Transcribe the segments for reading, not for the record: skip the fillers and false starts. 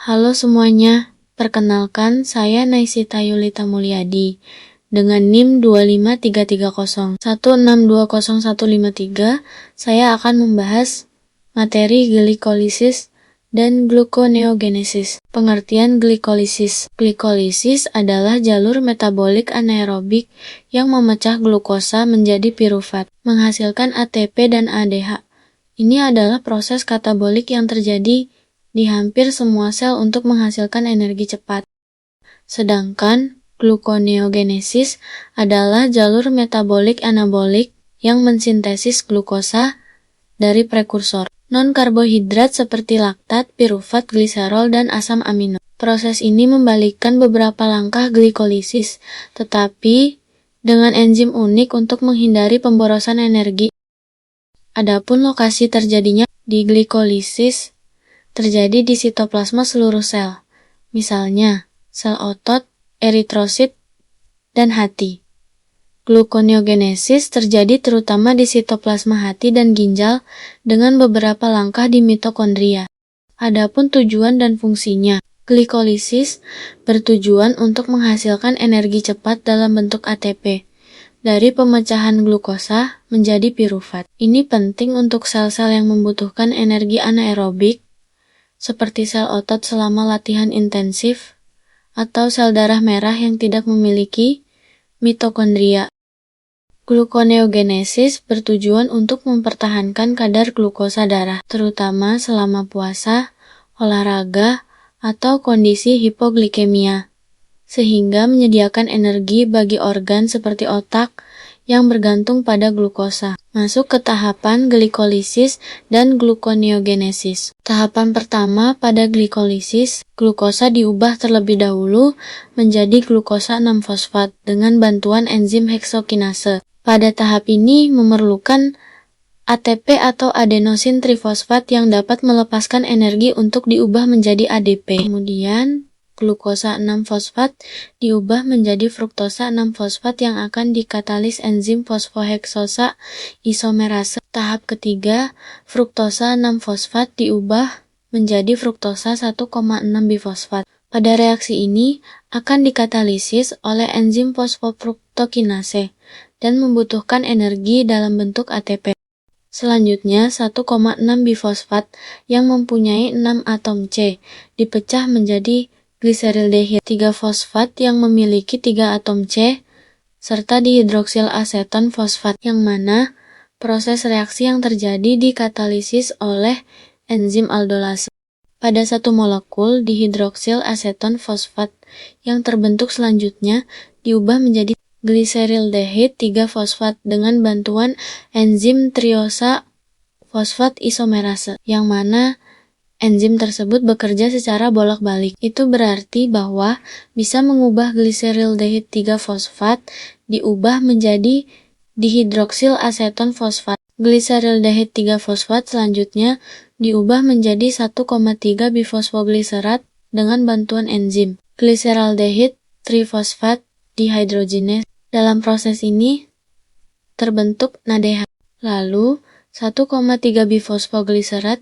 Halo semuanya, perkenalkan saya Naisita Yulita Mulyadi dengan NIM 2533016200153. Saya akan membahas materi glikolisis dan gluconeogenesis. Pengertian glikolisis. Glikolisis adalah jalur metabolik anaerobik yang memecah glukosa menjadi pirufat, menghasilkan ATP dan ADH. Ini adalah proses katabolik yang terjadi di hampir semua sel untuk menghasilkan energi cepat. Sedangkan gluconeogenesis adalah jalur metabolik anabolik yang mensintesis glukosa dari prekursor non-karbohidrat seperti laktat, pirufat, gliserol, dan asam amino. Proses ini membalikkan beberapa langkah glikolisis, tetapi dengan enzim unik untuk menghindari pemborosan energi. Adapun lokasi terjadinya di glikolisis terjadi di sitoplasma seluruh sel, misalnya sel otot, eritrosit, dan hati. Gluconeogenesis terjadi terutama di sitoplasma hati dan ginjal dengan beberapa langkah di mitokondria. Adapun tujuan dan fungsinya, glikolisis bertujuan untuk menghasilkan energi cepat dalam bentuk ATP dari pemecahan glukosa menjadi pirufat. Ini penting untuk sel-sel yang membutuhkan energi anaerobik, seperti sel otot selama latihan intensif, atau sel darah merah yang tidak memiliki mitokondria. Gluconeogenesis bertujuan untuk mempertahankan kadar glukosa darah, terutama selama puasa, olahraga, atau kondisi hipoglikemia, sehingga menyediakan energi bagi organ seperti otak yang bergantung pada glukosa. Masuk ke tahapan glikolisis dan gluconeogenesis. Tahapan pertama pada glikolisis, glukosa diubah terlebih dahulu menjadi glukosa 6-fosfat dengan bantuan enzim heksokinase. Pada tahap ini memerlukan ATP atau adenosin trifosfat yang dapat melepaskan energi untuk diubah menjadi ADP. Kemudian, glukosa 6-fosfat diubah menjadi fruktosa 6-fosfat yang akan dikatalis enzim fosfoheksosa isomerase. Tahap ketiga, fruktosa 6-fosfat diubah menjadi fruktosa 1,6-bifosfat. Pada reaksi ini akan dikatalisis oleh enzim fosfofruktokinase dan membutuhkan energi dalam bentuk ATP. Selanjutnya, 1,6-bifosfat yang mempunyai 6 atom C dipecah menjadi gliserildehid 3-fosfat yang memiliki 3 atom C, serta dihidroksil aseton fosfat, yang mana proses reaksi yang terjadi dikatalisis oleh enzim aldolase. Pada satu molekul dihidroksil aseton fosfat yang terbentuk selanjutnya diubah menjadi gliserildehid 3-fosfat dengan bantuan enzim triosa fosfat isomerase, yang mana enzim tersebut bekerja secara bolak-balik. Itu berarti bahwa bisa mengubah gliserildehid 3-fosfat diubah menjadi dihidroksil aseton fosfat. Gliserildehid 3-fosfat selanjutnya diubah menjadi 1,3-bifosfogliserat dengan bantuan enzim gliseraldehid trifosfat dihydrogenase. Dalam proses ini terbentuk NADH. Lalu 1,3-bifosfogliserat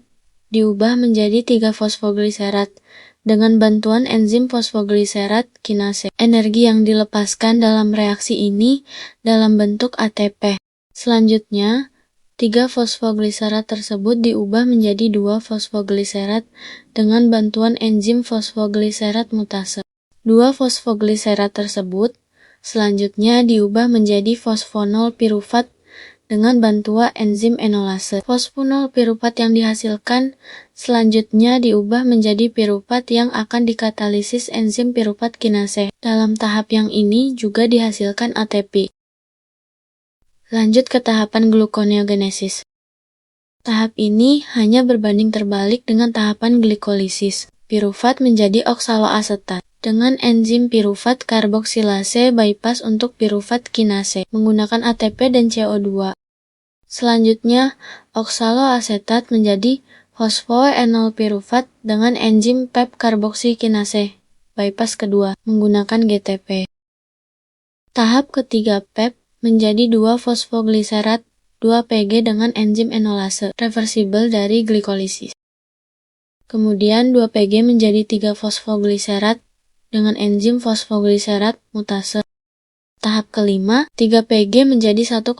diubah menjadi 3-fosfogliserat dengan bantuan enzim fosfogliserat kinase. Energi yang dilepaskan dalam reaksi ini dalam bentuk ATP. Selanjutnya, 3-fosfogliserat tersebut diubah menjadi 2-fosfogliserat dengan bantuan enzim fosfogliserat mutase. 2-fosfogliserat tersebut selanjutnya diubah menjadi fosfonol pirufat dengan bantuan enzim enolase. Fosfonol pirufat yang dihasilkan selanjutnya diubah menjadi pirufat yang akan dikatalisis enzim pirufat kinase. Dalam tahap yang ini juga dihasilkan ATP. Lanjut ke tahapan gluconeogenesis. Tahap ini hanya berbanding terbalik dengan tahapan glikolisis. Pirufat menjadi oksaloasetat. Dengan enzim pirufat karboksilase bypass untuk pirufat kinase menggunakan ATP dan CO2. Selanjutnya, oksaloasetat menjadi fosfoenol pirufat dengan enzim PEP karboksikinase bypass kedua menggunakan GTP. Tahap ketiga PEP menjadi 2-fosfogliserat 2-PG dengan enzim enolase reversibel dari glikolisis. Kemudian 2PG menjadi 3-fosfogliserat dengan enzim fosfogliserat mutase. Tahap kelima, 3PG menjadi 1,3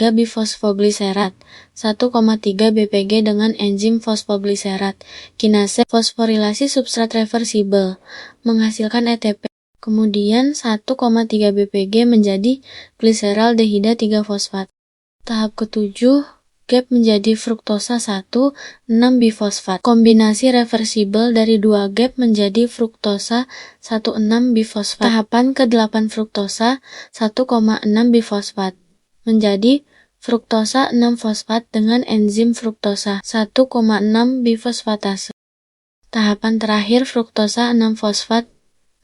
bifosfogliserat, 1,3 BPG dengan enzim fosfogliserat, kinase fosforilasi substrat reversibel, menghasilkan ETP. Kemudian 1,3 BPG menjadi gliseraldehida 3-fosfat. Tahap ketujuh, GAP menjadi fruktosa 1, 6 bifosfat. Kombinasi reversibel dari 2 GAP menjadi fruktosa 1, 6 bifosfat. Tahapan ke-8 fruktosa 1,6 bifosfat menjadi fruktosa 6 fosfat dengan enzim fruktosa 1,6 bifosfatase. Tahapan terakhir fruktosa 6 fosfat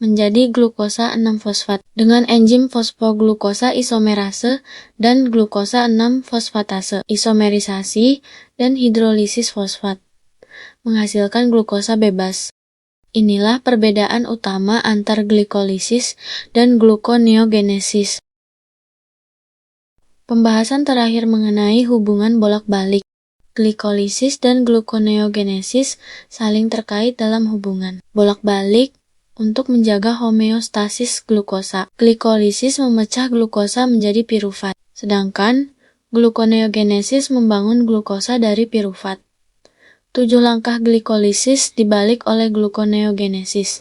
menjadi glukosa 6-fosfat dengan enzim fosfoglukosa isomerase dan glukosa 6-fosfatase, isomerisasi, dan hidrolisis fosfat, menghasilkan glukosa bebas. Inilah perbedaan utama antar glikolisis dan gluconeogenesis. Pembahasan terakhir mengenai hubungan bolak-balik. Glikolisis dan gluconeogenesis saling terkait dalam hubungan bolak-balik untuk menjaga homeostasis glukosa. Glikolisis memecah glukosa menjadi pirufat, sedangkan gluconeogenesis membangun glukosa dari pirufat. 7 langkah glikolisis dibalik oleh gluconeogenesis.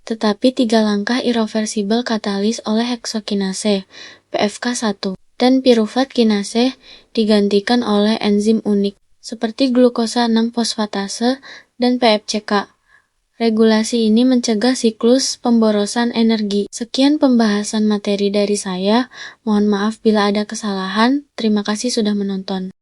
Tetapi 3 langkah irreversibel katalis oleh heksokinase, PFK1, dan pirufat kinase digantikan oleh enzim unik, seperti glukosa 6-fosfatase dan PFCK. Regulasi ini mencegah siklus pemborosan energi. Sekian pembahasan materi dari saya. Mohon maaf bila ada kesalahan. Terima kasih sudah menonton.